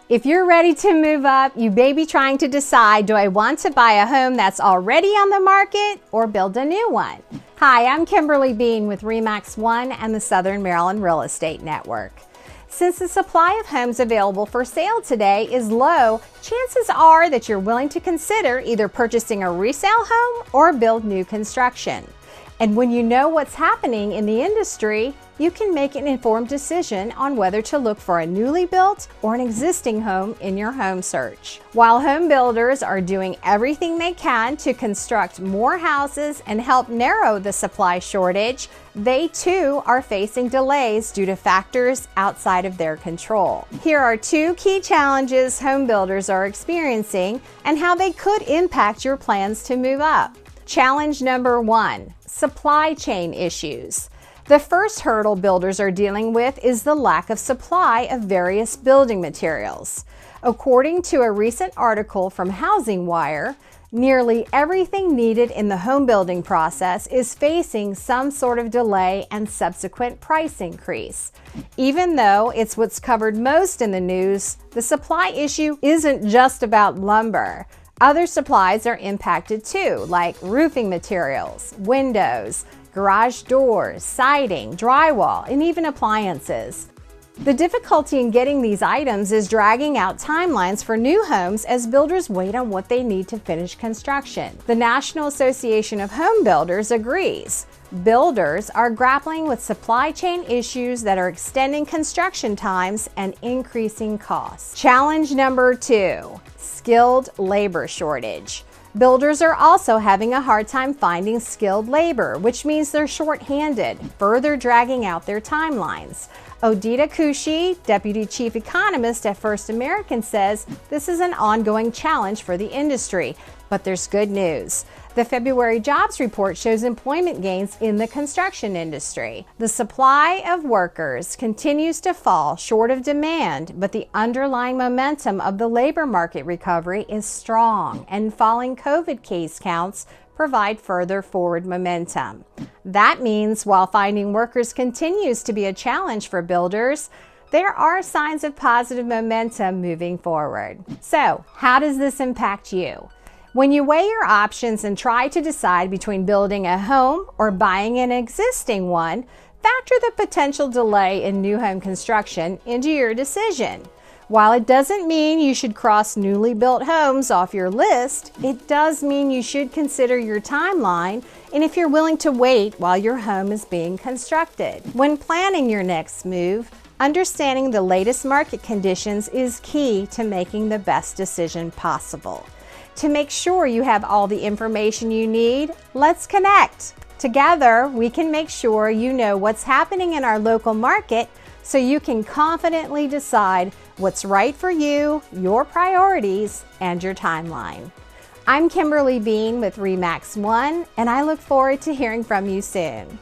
If you're ready to move up, you may be trying to decide, do I want to buy a home that's already on the market or build a new one? Hi, I'm Kimberly Bean with RE/MAX One and the Southern Maryland Real Estate Network. Since the supply of homes available for sale today is low, chances are that you're willing to consider either purchasing a resale home or build new construction. And when you know what's happening in the industry, you can make an informed decision on whether to look for a newly built or an existing home in your home search. While home builders are doing everything they can to construct more houses and help narrow the supply shortage, they too are facing delays due to factors outside of their control. Here are two key challenges home builders are experiencing and how they could impact your plans to move up. Challenge number one, supply chain issues. The first hurdle builders are dealing with is the lack of supply of various building materials. According to a recent article from Housing Wire, nearly everything needed in the home building process is facing some sort of delay and subsequent price increase. Even though it's what's covered most in the news, the supply issue isn't just about lumber. Other supplies are impacted too, like roofing materials, windows, garage doors, siding, drywall, and even appliances. The difficulty in getting these items is dragging out timelines for new homes as builders wait on what they need to finish construction. The National Association of Home Builders agrees. Builders are grappling with supply chain issues that are extending construction times and increasing costs. Challenge number two, skilled labor shortage. Builders are also having a hard time finding skilled labor, which means they're short-handed, further dragging out their timelines. Odita Kushi, Deputy Chief Economist at First American, says this is an ongoing challenge for the industry, but there's good news. The February jobs report shows employment gains in the construction industry. The supply of workers continues to fall short of demand, but the underlying momentum of the labor market recovery is strong, and falling COVID case counts provide further forward momentum. That means while finding workers continues to be a challenge for builders, there are signs of positive momentum moving forward. So, how does this impact you? When you weigh your options and try to decide between building a home or buying an existing one, factor the potential delay in new home construction into your decision. While it doesn't mean you should cross newly built homes off your list, it does mean you should consider your timeline and if you're willing to wait while your home is being constructed. When planning your next move, understanding the latest market conditions is key to making the best decision possible. To make sure you have all the information you need, let's connect. Together, we can make sure you know what's happening in our local market so you can confidently decide what's right for you, your priorities, and your timeline. I'm Kimberly Bean with RE/MAX One, and I look forward to hearing from you soon.